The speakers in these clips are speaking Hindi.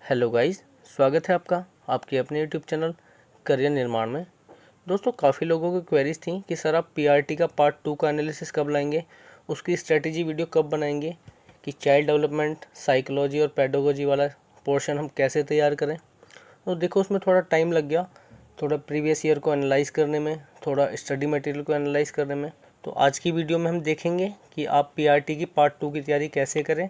हेलो गाइस, स्वागत है आपका आपके अपने यूट्यूब चैनल करियर निर्माण में। दोस्तों, काफ़ी लोगों की क्वेरीज थी कि सर आप पीआरटी का पार्ट 2 का एनालिसिस कब लाएंगे, उसकी स्ट्रेटेजी वीडियो कब बनाएंगे, कि चाइल्ड डेवलपमेंट, साइकोलॉजी और पेडागोजी वाला पोर्शन हम कैसे तैयार करें। तो देखो, उसमें थोड़ा टाइम लग गया, थोड़ा प्रीवियस ईयर को एनालाइज करने में, थोड़ा स्टडी मटेरियल को एनालाइज करने में। तो आज की वीडियो में हम देखेंगे कि आप पीआरटी की पार्ट 2 की तैयारी कैसे करें,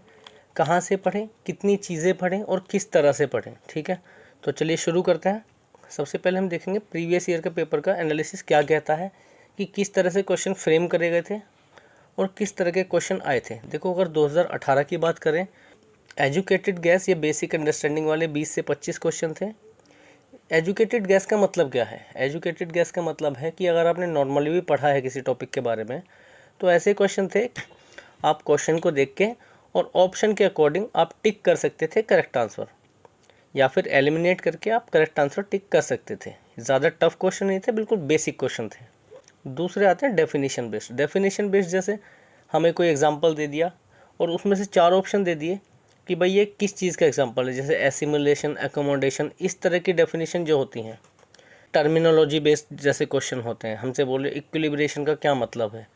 कहाँ से पढ़ें, कितनी चीज़ें पढ़ें और किस तरह से पढ़ें। ठीक है, तो चलिए शुरू करते हैं। सबसे पहले हम देखेंगे प्रीवियस ईयर के पेपर का एनालिसिस क्या कहता है, कि किस तरह से क्वेश्चन फ्रेम करे गए थे और किस तरह के क्वेश्चन आए थे। देखो, अगर 2018 की बात करें, एजुकेटेड गैस या बेसिक अंडरस्टैंडिंग वाले 20 से 25 क्वेश्चन थे। एजुकेटेड गैस का मतलब क्या है? एजुकेटेड गैस का मतलब है कि अगर आपने नॉर्मली भी पढ़ा है किसी टॉपिक के बारे में, तो ऐसे क्वेश्चन थे, आप क्वेश्चन को देख के और ऑप्शन के अकॉर्डिंग आप टिक कर सकते थे करेक्ट आंसर, या फिर एलिमिनेट करके आप करेक्ट आंसर टिक कर सकते थे। ज़्यादा टफ क्वेश्चन नहीं थे, बिल्कुल बेसिक क्वेश्चन थे। दूसरे आते हैं डेफिनेशन बेस्ड। डेफिनेशन बेस्ड जैसे हमें कोई एग्जांपल दे दिया और उसमें से 4 ऑप्शन दे दिए कि भाई ये किस चीज़ का एग्जांपल है, जैसे एसिमुलेशन, एकोमोडेशन, इस तरह की डेफिनेशन जो होती हैं। टर्मिनोलॉजी बेस्ड जैसे क्वेश्चन होते हैं, हमसे बोले इक्विलिब्रेशन का क्या मतलब है,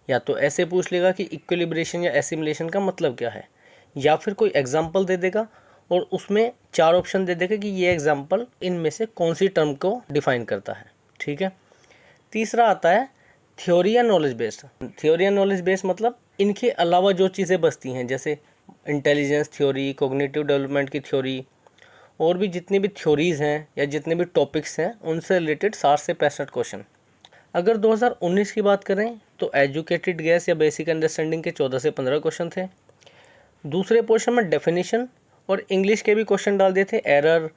या तो ऐसे पूछ लेगा कि इक्विलिब्रेशन या एसिमुलेशन का मतलब क्या है, या फिर कोई एग्जांपल दे देगा और उसमें 4 ऑप्शन दे देगा कि ये एग्जांपल इनमें से कौन सी टर्म को डिफाइन करता है। ठीक है। तीसरा आता है थ्योरी या नॉलेज बेस्ड। थ्योरी या नॉलेज बेस्ड मतलब इनके अलावा जो चीज़ें बचती हैं, जैसे इंटेलिजेंस थ्योरी, कोग्निटिव डेवलपमेंट की थ्योरी, और भी जितनी भी थ्योरीज़ हैं या जितने भी टॉपिक्स हैं, उनसे रिलेटेड 60 से 65 क्वेश्चन। अगर 2019 की बात करें तो एजुकेटेड गैस या बेसिक अंडरस्टैंडिंग के 14 से 15 क्वेश्चन थे। दूसरे पोर्शन में डेफिनेशन और इंग्लिश के भी क्वेश्चन डाल दिए थे, एरर,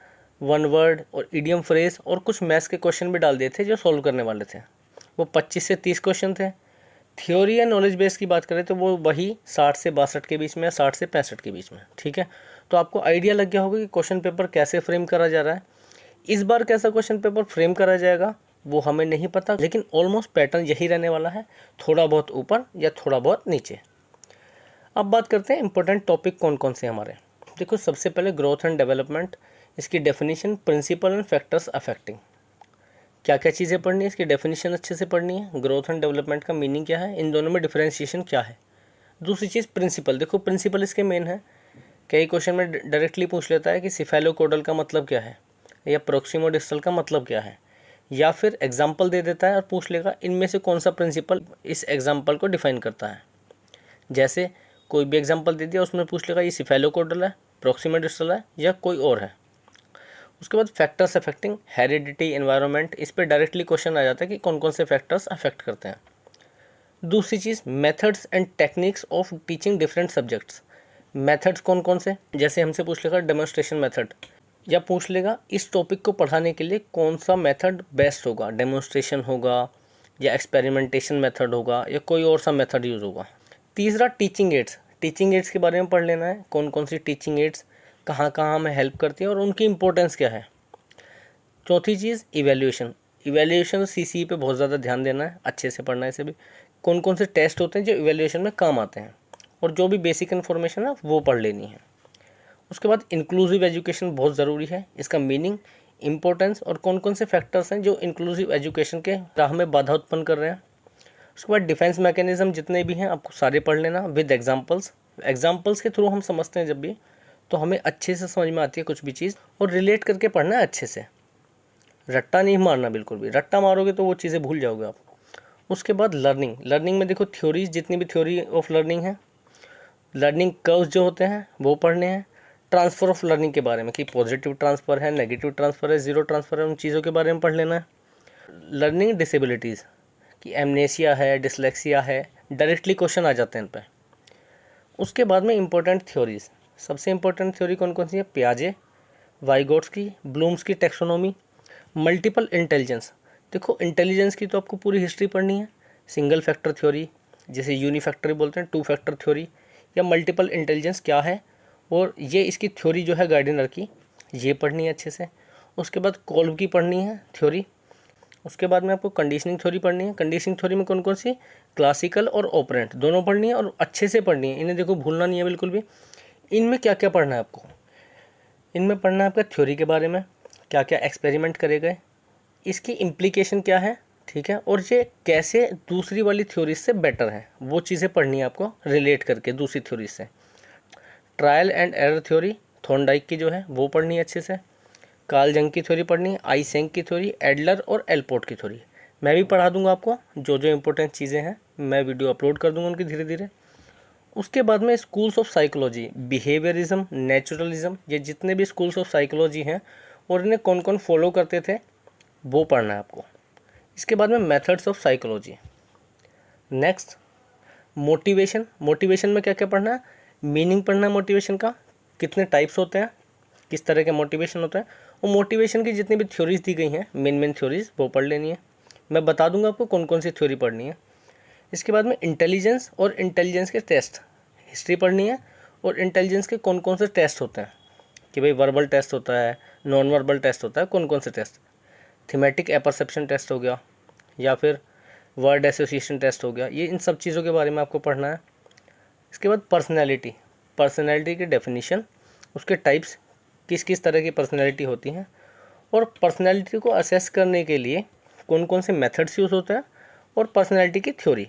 वन वर्ड और इडियम फ्रेज, और कुछ मैथ्स के क्वेश्चन भी डाल दिए थे जो सॉल्व करने वाले थे। वो 25 से 30 क्वेश्चन थे। थ्योरी या नॉलेज बेस की बात करें तो वो वही 60 से 62 के बीच में या 60 से 65 के बीच में। ठीक है, तो आपको आइडिया लग गया होगा कि क्वेश्चन पेपर कैसे फ्रेम करा जा रहा है। इस बार कैसा क्वेश्चन पेपर फ्रेम करा जाएगा वो हमें नहीं पता, लेकिन ऑलमोस्ट पैटर्न यही रहने वाला है, थोड़ा बहुत ऊपर या थोड़ा बहुत नीचे। अब बात करते हैं इंपॉर्टेंट टॉपिक कौन कौन से हमारे। देखो, सबसे पहले ग्रोथ एंड डेवलपमेंट, इसकी definition, principle and factors affecting. क्या क्या चीज़ें पढ़नी है, इसकी डेफिनेशन अच्छे से पढ़नी है। ग्रोथ एंड डेवलपमेंट का मीनिंग क्या है, इन दोनों में डिफरेंशिएशन क्या है। दूसरी चीज़ प्रिंसिपल। देखो, प्रिंसिपल इसके मेन है। कई क्वेश्चन में डायरेक्टली पूछ लेता है कि सिफेलोकोडल का मतलब क्या है, या प्रोक्सिमोडिस्टल का मतलब क्या है, या फिर एग्जाम्पल दे देता है और पूछ लेगा इनमें से कौन सा प्रिंसिपल इस एग्जाम्पल को डिफाइन करता है। जैसे कोई भी एग्जाम्पल दे दिया, उसमें पूछ लेगा ये सिफेलोकोडल है, प्रोक्सिमोडिस्टल है, या कोई और है। उसके बाद फैक्टर्स अफेक्टिंग हेरिडिटी, एनवायरनमेंट, इस पर डायरेक्टली क्वेश्चन आ जाता है कि कौन कौन से फैक्टर्स अफेक्ट करते हैं। दूसरी चीज़ methods and techniques of teaching different subjects. Methods कौन कौन से, जैसे हमसे पूछ लेगा डेमोन्स्ट्रेशन मेथड, या पूछ लेगा इस टॉपिक को पढ़ाने के लिए कौन सा मेथड बेस्ट होगा, डेमोन्स्ट्रेशन होगा या एक्सपेरिमेंटेशन मेथड होगा या कोई और सा मेथड यूज़ होगा। तीसरा टीचिंग एड्स। टीचिंग एड्स के बारे में पढ़ लेना है, कौन कौन सी टीचिंग एड्स कहाँ कहाँ हमें हेल्प करती है और उनकी इंपॉर्टेंस क्या है। चौथी चीज़ इवैल्यूएशन। इवैल्यूएशन सीसी पे बहुत ज़्यादा ध्यान देना है, अच्छे से पढ़ना है इसे भी। कौन कौन से टेस्ट होते हैं जो इवैल्यूएशन में काम आते हैं, और जो भी बेसिक इन्फॉर्मेशन है वो पढ़ लेनी है। उसके बाद इंक्लूसिव एजुकेशन बहुत ज़रूरी है, इसका मीनिंग, इंपॉर्टेंस और कौन कौन से फैक्टर्स हैं जो इंक्लूसिव एजुकेशन के राह में बाधा उत्पन्न कर रहे हैं। उसके बाद डिफेंस मैकेनिज्म जितने भी हैं आपको सारे पढ़ लेना विद एग्जांपल्स। एग्जांपल्स के थ्रू हम समझते हैं जब भी, तो हमें अच्छे से समझ में आती है कुछ भी चीज़, और रिलेट करके पढ़ना है अच्छे से, रट्टा नहीं मारना बिल्कुल भी। रट्टा मारोगे तो वो चीज़ें भूल जाओगे आप। उसके बाद लर्निंग। लर्निंग में देखो थ्योरीज, जितनी भी थ्योरी ऑफ लर्निंग है, लर्निंग कर्व्स जो होते हैं वो पढ़ने हैं। ट्रांसफ़र ऑफ लर्निंग के बारे में कि पॉजिटिव ट्रांसफ़र है, नेगेटिव ट्रांसफ़र है, ज़ीरो ट्रांसफ़र है, उन चीज़ों के बारे में पढ़ लेना है। लर्निंग डिसेबिलिटीज़ कि एमनेसिया है, डिसलेक्सिया है, डायरेक्टली क्वेश्चन आ जाते हैं इन पर। उसके बाद में इंपॉर्टेंट थ्योरीज। सबसे इंपॉर्टेंट थ्योरी कौन कौन सी है, पियाजे, वाइगोट्स्की, ब्लूम्स की टेक्सोनोमी, मल्टीपल इंटेलिजेंस। देखो, इंटेलिजेंस की तो आपको पूरी हिस्ट्री पढ़नी है। सिंगल फैक्टर थ्योरी, जिसे यूनिफैक्टर बोलते हैं, टू फैक्टर थ्योरी, या मल्टीपल इंटेलिजेंस क्या है, और ये इसकी थ्योरी जो है गार्डिनर की, ये पढ़नी है अच्छे से। उसके बाद कोल्ब की पढ़नी है थ्योरी। उसके बाद में आपको कंडीशनिंग थ्योरी पढ़नी है। कंडीशनिंग थ्योरी में कौन कौन सी, क्लासिकल और ऑपरेंट दोनों पढ़नी है, और अच्छे से पढ़नी है। इन्हें देखो भूलना नहीं है बिल्कुल भी। इनमें क्या क्या पढ़ना है आपको, इनमें पढ़ना है आपका थ्योरी के बारे में, क्या क्या एक्सपेरिमेंट करे गए, इसकी इम्प्लीकेशन क्या है, ठीक है, और ये कैसे दूसरी वाली थ्योरी से बेटर है, वो चीज़ें पढ़नी है आपको रिलेट करके दूसरी थ्योरी से। Trial and error theory Thorndike की जो है वो पढ़नी है अच्छे से। कार्ल जंग की थ्योरी पढ़नी है, आइसेंक की थ्योरी, एडलर और एलपोर्ट की थ्योरी। मैं भी पढ़ा दूंगा आपको जो जो इंपॉर्टेंट चीज़ें हैं, मैं वीडियो अपलोड कर दूंगा उनकी धीरे धीरे। उसके बाद में schools of psychology, behaviourism, naturalism, ये जितने भी स्कूल्स ऑफ साइकोलॉजी हैं और इन्हें कौन कौन फॉलो करते थे वो पढ़ना है आपको। इसके बाद में methods of psychology. Next motivation. Motivation में क्या क्या पढ़ना है, मीनिंग पढ़ना है मोटिवेशन का, कितने टाइप्स होते हैं, किस तरह के मोटिवेशन होता है, और मोटिवेशन की जितनी भी थ्योरीज दी गई हैं मेन मेन थ्योरीज वो पढ़ लेनी है। मैं बता दूंगा आपको कौन कौन सी थ्योरी पढ़नी है। इसके बाद में इंटेलिजेंस और इंटेलिजेंस के टेस्ट, हिस्ट्री पढ़नी है, और इंटेलिजेंस के कौन कौन से टेस्ट होते हैं कि भाई वर्बल टेस्ट होता है, नॉन वर्बल टेस्ट होता है, कौन कौन से टेस्ट, थीमेटिक एपरसेप्शन टेस्ट हो गया या फिर वर्ड एसोसिएशन टेस्ट हो गया, ये इन सब चीज़ों के बारे में आपको पढ़ना है। इसके बाद पर्सनैलिटी, पर्सनैलिटी की डेफिनीशन, उसके टाइप्स, किस किस तरह की पर्सनैलिटी होती हैं, और पर्सनैलिटी को असेस करने के लिए कौन कौन से मेथड्स यूज़ होते हैं, और पर्सनैलिटी की थ्योरी।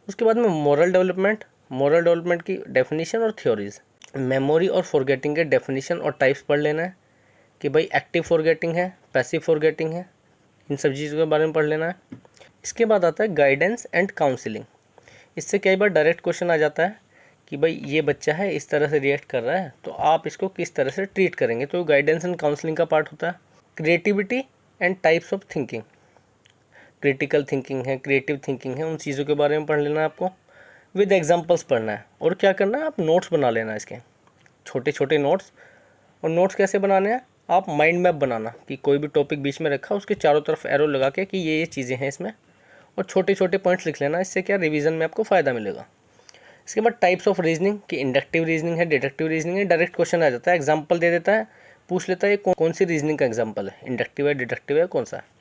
उसके बाद में मोरल डेवलपमेंट, मोरल डेवलपमेंट की डेफिनीशन और थ्योरीज। मेमोरी और फॉरगेटिंग के डेफिनीशन और टाइप्स पढ़ लेना है कि भाई एक्टिव फॉरगेटिंग है, पैसिव फॉरगेटिंग है, इन सब चीज़ों के बारे में पढ़ लेना है। इसके बाद आता है गाइडेंस एंड काउंसलिंग। इससे कई बार डायरेक्ट क्वेश्चन आ जाता है कि भाई ये बच्चा है इस तरह से रिएक्ट कर रहा है तो आप इसको किस तरह से ट्रीट करेंगे, तो गाइडेंस एंड काउंसलिंग का पार्ट होता है। Creativity and types of thinking, critical thinking है, क्रिएटिव थिंकिंग है, उन चीज़ों के बारे में पढ़ लेना है आपको, विद एग्जांपल्स पढ़ना है। और क्या करना है, आप नोट्स बना लेना है इसके, छोटे छोटे नोट्स। और नोट्स कैसे बनाने हैं, आप माइंड मैप बनाना कि कोई भी टॉपिक बीच में रखा उसके चारों तरफ एरो लगा के कि ये चीज़ें हैं इसमें, और छोटे छोटे पॉइंट्स लिख लेना। इससे क्या रिवीजन में आपको फ़ायदा मिलेगा। इसके बाद टाइप्स ऑफ रीजनिंग कि इंडक्टिव रीजनिंग है, डिडक्टिव रीजनिंग है। डायरेक्ट क्वेश्चन आ जाता है, एग्जांपल दे देता है, पूछ लेता है ये कौन सी रीजनिंग का एग्जांपल है, इंडक्टिव है, डिडक्टिव है, कौन सा है।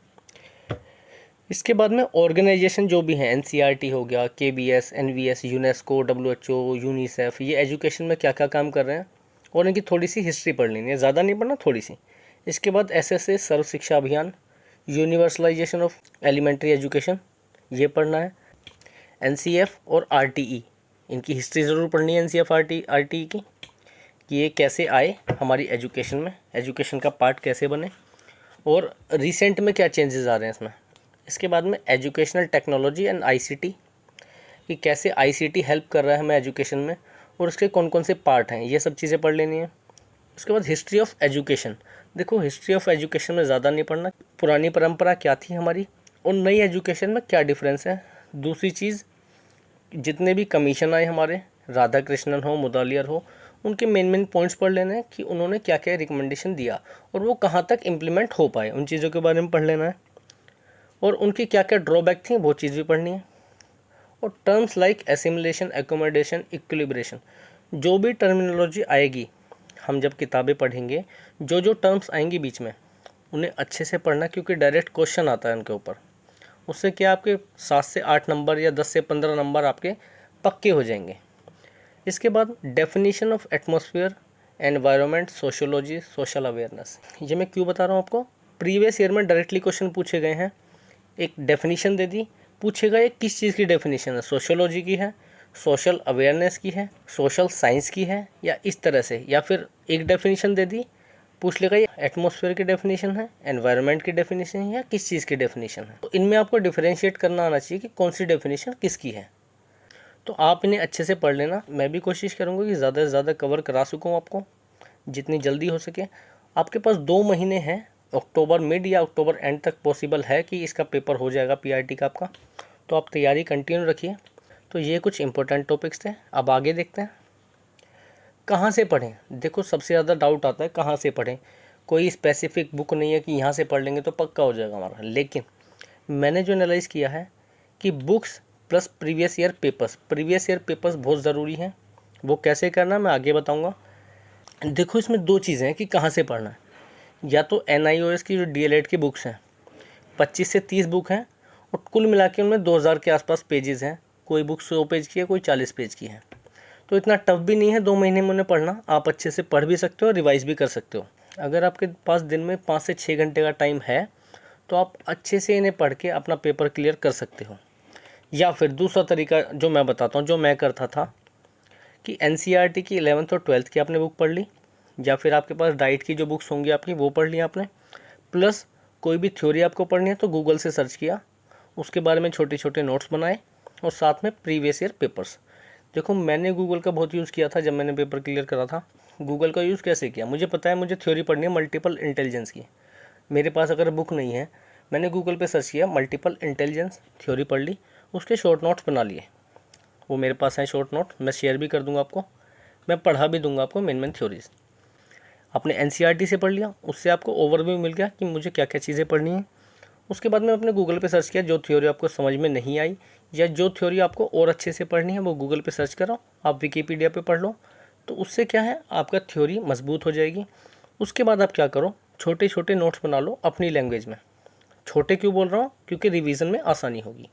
इसके बाद में ऑर्गेनाइजेशन जो भी है, एनसीईआरटी हो गया, KBS, NVS, UNESCO, WHO, UNICEF, ये एजुकेशन में क्या क्या काम कर रहे हैं, और इनकी थोड़ी सी हिस्ट्री पढ़ लेनी है, ज़्यादा नहीं पढ़ना, थोड़ी सी। इसके बाद एसएसए सर्व शिक्षा अभियान, यूनिवर्सलाइजेशन ऑफ एलिमेंट्री एजुकेशन, ये पढ़ना है। एनसीएफ और आरटीई, इनकी हिस्ट्री ज़रूर पढ़नी है, एनसीएफ आरटीई की, कि ये कैसे आए हमारी एजुकेशन में, एजुकेशन का पार्ट कैसे बने, और रिसेंट में क्या चेंजेस आ रहे हैं इसमें। इसके बाद में एजुकेशनल टेक्नोलॉजी एंड आईसीटी, कि कैसे आईसीटी हेल्प कर रहा है हमें एजुकेशन में, और उसके कौन कौन से पार्ट हैं, ये सब चीज़ें पढ़ लेनी है। उसके बाद हिस्ट्री ऑफ एजुकेशन, देखो हिस्ट्री ऑफ एजुकेशन में ज़्यादा नहीं पढ़ना, पुरानी परंपरा क्या थी हमारी और नई एजुकेशन में क्या डिफरेंस है। दूसरी चीज़, जितने भी कमीशन आए हमारे, राधा कृष्णन हो, मुदालियर हो, उनके मेन मेन पॉइंट्स पढ़ लेना है कि उन्होंने क्या क्या रिकमेंडेशन दिया और वो कहाँ तक इम्प्लीमेंट हो पाए, उन चीज़ों के बारे में पढ़ लेना है। और उनकी क्या क्या ड्रॉबैक थी वो चीज़ भी पढ़नी है। और terms like assimilation, accommodation, equilibration, जो भी टर्मिनोलॉजी आएगी हम जब किताबें पढ़ेंगे, जो जो टर्म्स आएंगी बीच में उन्हें अच्छे से पढ़ना, क्योंकि डायरेक्ट क्वेश्चन आता है उनके ऊपर। उससे क्या आपके 7 से 8 नंबर या 10 से 15 नंबर आपके पक्के हो जाएंगे। इसके बाद definition of atmosphere, environment, sociology, social awareness, ये मैं क्यों बता रहा हूँ आपको, प्रीवियस ईयर में डायरेक्टली क्वेश्चन पूछे गए हैं। एक डेफिनेशन दे दी, पूछेगा ये किस चीज़ की डेफिनेशन है, सोशियोलॉजी की है, सोशल अवेयरनेस की है, सोशल साइंस की है, या इस तरह से, या फिर एक डेफिनेशन दे दी, पूछ लेगा ये एटमॉस्फेयर की डेफिनेशन है, एनवायरनमेंट की डेफिनेशन है, या किस चीज़ की डेफिनेशन है। तो इनमें आपको डिफरेंशिएट करना आना चाहिए कि कौन सी डेफिनेशन किसकी है। तो आप इन्हें अच्छे से पढ़ लेना। मैं भी कोशिश करूँगा कि ज़्यादा से ज़्यादा कवर करा सकूँ आपको, जितनी जल्दी हो सके। आपके पास 2 महीने हैं, अक्टूबर मिड या अक्टूबर एंड तक पॉसिबल है कि इसका पेपर हो जाएगा पीआरटी का आपका, तो आप तैयारी कंटिन्यू रखिए। तो ये कुछ इंपॉर्टेंट टॉपिक्स थे। अब आगे देखते हैं कहाँ से पढ़ें। देखो सबसे ज़्यादा डाउट आता है कहाँ से पढ़ें, कोई स्पेसिफिक बुक नहीं है कि यहाँ से पढ़ लेंगे तो पक्का हो जाएगा हमारा, लेकिन मैंने जो एनालाइज़ किया है कि books plus previous year papers बहुत ज़रूरी हैं। वो कैसे करना मैं आगे बताऊँगा। देखो इसमें 2 चीज़ें हैं कि कहाँ से पढ़ना है, या तो NIOS की जो DLED की बुक्स हैं 25 से 30 बुक हैं, और कुल मिला के उनमें 2000 के आसपास पेजेस हैं। कोई बुक 100 पेज की है, कोई 40 पेज की है। तो इतना टफ भी नहीं है 2 महीने में उन्हें पढ़ना। आप अच्छे से पढ़ भी सकते हो और रिवाइज भी कर सकते हो। अगर आपके पास दिन में 5 से 6 घंटे का टाइम है तो आप अच्छे से इन्हें पढ़ के अपना पेपर क्लियर कर सकते हो। या फिर दूसरा तरीका जो मैं बताता हूँ, जो मैं करता था, कि NCERT की 11th और 12th की आपने बुक पढ़ ली, या फिर आपके पास डाइट की जो बुक्स होंगी आपकी वो पढ़ ली आपने, प्लस कोई भी थ्योरी आपको पढ़नी है तो गूगल से सर्च किया, उसके बारे में छोटे छोटे नोट्स बनाए और साथ में प्रीवियस ईयर पेपर्स। देखो मैंने गूगल का बहुत यूज़ किया था जब मैंने पेपर क्लियर करा था। गूगल का यूज़ कैसे किया, मुझे पता है मुझे थ्योरी पढ़नी है मल्टीपल इंटेलिजेंस की, मेरे पास अगर बुक नहीं है, मैंने गूगल पे सर्च किया मल्टीपल इंटेलिजेंस, थ्योरी पढ़ ली, उसके शॉर्ट नोट्स बना लिए। वो मेरे पास हैं शॉर्ट नोट, मैं शेयर भी कर दूंगा आपको, मैं पढ़ा भी दूंगा आपको मेन थ्योरीज। आपने NCERT से पढ़ लिया, उससे आपको ओवरव्यू मिल गया कि मुझे क्या क्या चीज़ें पढ़नी है। उसके बाद में अपने गूगल पे सर्च किया, जो थ्योरी आपको समझ में नहीं आई या जो थ्योरी आपको और अच्छे से पढ़नी है वो गूगल पे सर्च करो, आप विकीपीडिया पे पढ़ लो, तो उससे क्या है आपका थ्योरी मजबूत हो जाएगी। उसके बाद आप क्या करो, छोटे छोटे नोट्स बना लो अपनी लैंग्वेज में। छोटे क्यों बोल रहा हूँ, क्योंकि रिवीजन में आसानी होगी।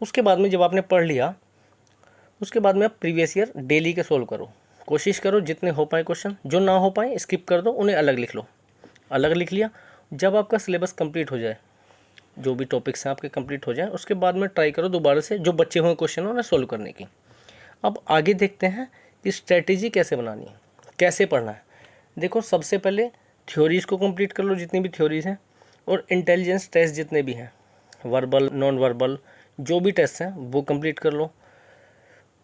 उसके बाद में जब आपने पढ़ लिया, उसके बाद में आप प्रीवियस ईयर डेली के सोल्व करो, कोशिश करो जितने हो पाए क्वेश्चन, जो ना हो पाए स्किप कर दो, उन्हें अलग लिख लो। अलग लिख लिया, जब आपका सिलेबस कंप्लीट हो जाए, जो भी टॉपिक्स हैं आपके कंप्लीट हो जाए, उसके बाद में ट्राई करो दोबारा से जो बचे हुए क्वेश्चन उन्हें सोल्व करने की। अब आगे देखते हैं कि स्ट्रेटेजी कैसे बनानी है, कैसे पढ़ना है। देखो सबसे पहले थ्योरीज़ को कंप्लीट कर लो, जितनी भी थ्योरीज़ हैं, और इंटेलिजेंस टेस्ट जितने भी हैं, वर्बल नॉन वर्बल जो भी टेस्ट हैं वो कंप्लीट कर लो।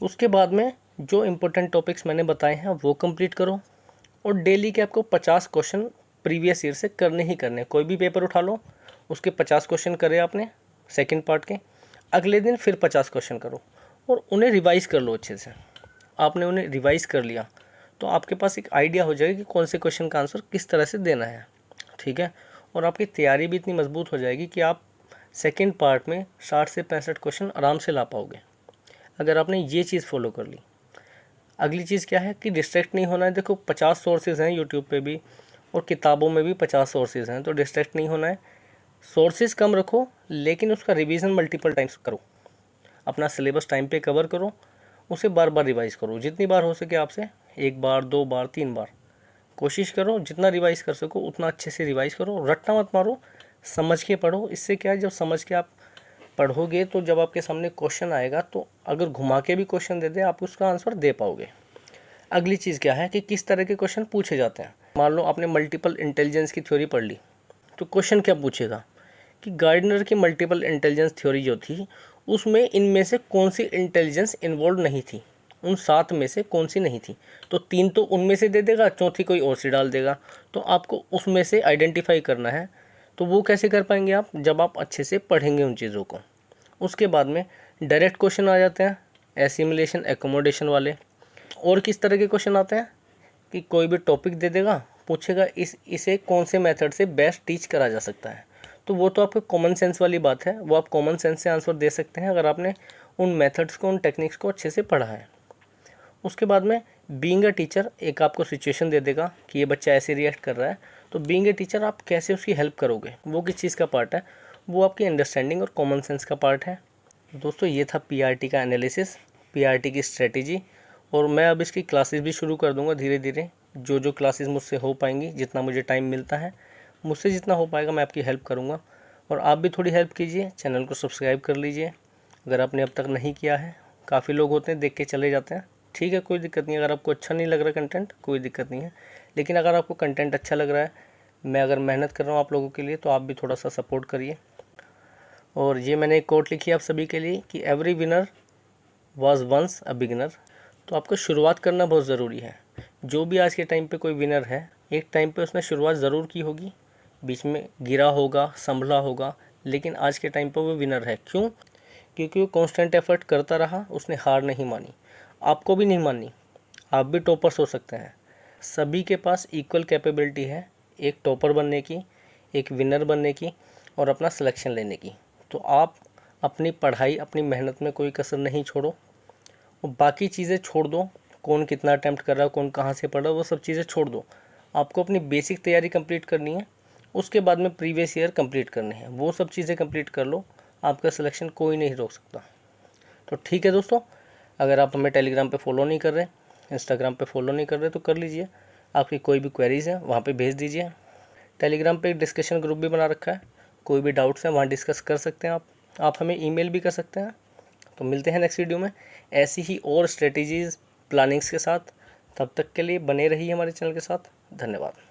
उसके बाद में जो इम्पोर्टेंट टॉपिक्स मैंने बताए हैं वो कंप्लीट करो, और डेली के आपको 50 क्वेश्चन प्रीवियस ईयर से करने ही करने। कोई भी पेपर उठा लो, उसके 50 क्वेश्चन करे आपने सेकंड पार्ट के, अगले दिन फिर 50 क्वेश्चन करो और उन्हें रिवाइज़ कर लो अच्छे से। आपने उन्हें रिवाइज़ कर लिया तो आपके पास एक आइडिया हो जाएगा कि कौन से क्वेश्चन का आंसर किस तरह से देना है, ठीक है। और आपकी तैयारी भी इतनी मजबूत हो जाएगी कि आप सेकेंड पार्ट में 60 से 65 क्वेश्चन आराम से ला पाओगे, अगर आपने ये चीज़ फॉलो कर ली। अगली चीज़ क्या है कि डिस्ट्रैक्ट नहीं होना है। देखो 50 सोर्सेज हैं यूट्यूब पे भी, और किताबों में भी 50 सोर्सेज हैं, तो डिस्ट्रैक्ट नहीं होना है। सोर्सेज कम रखो लेकिन उसका रिवीजन मल्टीपल टाइम्स करो, अपना सिलेबस टाइम पे कवर करो, उसे बार बार रिवाइज़ करो, जितनी बार हो सके आपसे, 1 बार 2 बार 3 बार कोशिश करो, जितना रिवाइज़ कर सको उतना अच्छे से रिवाइज़ करो, रट्टा मत मारो, समझ के पढ़ो। इससे क्या है, जब समझ के आप पढ़ोगे तो जब आपके सामने क्वेश्चन आएगा तो अगर घुमा के भी क्वेश्चन दे दे आप उसका आंसर दे पाओगे। अगली चीज़ क्या है कि किस तरह के क्वेश्चन पूछे जाते हैं। मान लो आपने मल्टीपल इंटेलिजेंस की थ्योरी पढ़ ली, तो क्वेश्चन क्या पूछेगा कि गार्डनर की मल्टीपल इंटेलिजेंस थ्योरी जो थी उसमें इनमें से कौन सी इंटेलिजेंस इन्वॉल्व नहीं थी, उन 7 में से कौन सी नहीं थी। तो 3 तो उनमें से दे देगा, चौथी कोई और सी डाल देगा, तो आपको उसमें से आइडेंटिफाई करना है। तो वो कैसे कर पाएंगे आप, जब आप अच्छे से पढ़ेंगे उन चीज़ों को। उसके बाद में डायरेक्ट क्वेश्चन आ जाते हैं एसिमुलेशन एकोमोडेशन वाले। और किस तरह के क्वेश्चन आते हैं कि कोई भी टॉपिक दे देगा, पूछेगा इसे कौन से मेथड से बेस्ट टीच करा जा सकता है। तो वो तो आपके कॉमन सेंस वाली बात है, वो आप कॉमन सेंस से आंसर दे सकते हैं अगर आपने उन मेथड्स को, उन टेक्निक्स को अच्छे से पढ़ा है। उसके बाद में बीइंग अ टीचर एक आपको सिचुएशन दे देगा कि ये बच्चा ऐसे रिएक्ट कर रहा है, तो बीइंग अ टीचर आप कैसे उसकी हेल्प करोगे, वो किस चीज़ का पार्ट है, वो आपकी अंडरस्टैंडिंग और कॉमन सेंस का पार्ट है। दोस्तों ये था पीआरटी का एनालिसिस, पीआरटी की स्ट्रेटेजी। और मैं अब इसकी क्लासेस भी शुरू कर दूंगा धीरे धीरे, जो जो क्लासेस मुझसे हो पाएंगी, जितना मुझे टाइम मिलता है, मुझसे जितना हो पाएगा मैं आपकी हेल्प करूंगा। और आप भी थोड़ी हेल्प कीजिए, चैनल को सब्सक्राइब कर लीजिए अगर आपने अब तक नहीं किया है। काफ़ी लोग होते हैं देख के चले जाते हैं, ठीक है कोई दिक्कत नहीं। अगर आपको अच्छा नहीं लग रहा कंटेंट, कोई दिक्कत नहीं है, लेकिन अगर आपको कंटेंट अच्छा लग रहा है, मैं अगर मेहनत कर रहा हूँ आप लोगों के लिए, तो आप भी थोड़ा सा सपोर्ट करिए। और ये मैंने एक कोट लिखी है आप सभी के लिए कि every winner was once a beginner. तो आपको शुरुआत करना बहुत ज़रूरी है। जो भी आज के टाइम पे कोई विनर है, एक टाइम पे उसने शुरुआत ज़रूर की होगी, बीच में गिरा होगा, संभला होगा, लेकिन आज के टाइम पे वो विनर है। क्यों? क्योंकि वो कांस्टेंट एफर्ट करता रहा, उसने हार नहीं मानी। आपको भी नहीं माननी, आप भी टॉपर्स हो सकते हैं। सभी के पास इक्वल कैपेबिलिटी है, एक टॉपर बनने की, एक विनर बनने की और अपना सिलेक्शन लेने की। तो आप अपनी पढ़ाई, अपनी मेहनत में कोई कसर नहीं छोड़ो, और बाकी चीज़ें छोड़ दो, कौन कितना अटैम्प्ट कर रहा है, कौन कहाँ से पढ़ रहा है, वो सब चीज़ें छोड़ दो। आपको अपनी बेसिक तैयारी कंप्लीट करनी है, उसके बाद में प्रीवियस ईयर कंप्लीट करने हैं, वो सब चीज़ें कंप्लीट कर लो, आपका सिलेक्शन कोई नहीं रोक सकता। तो ठीक है दोस्तों, अगर आप हमें टेलीग्राम पे फॉलो नहीं कर रहे, इंस्टाग्राम पे फॉलो नहीं कर रहे तो कर लीजिए। आपकी कोई भी क्वेरीज़ है वहाँ पे भेज दीजिए। टेलीग्राम पे एक डिस्कशन ग्रुप भी बना रखा है, कोई भी डाउट्स है वहाँ डिस्कस कर सकते हैं आप हमें ईमेल भी कर सकते हैं। तो मिलते हैं नेक्स्ट वीडियो में ऐसी ही और स्ट्रेटजीज़ प्लानिंग्स के साथ। तब तक के लिए बने रहिए हमारे चैनल के साथ। धन्यवाद।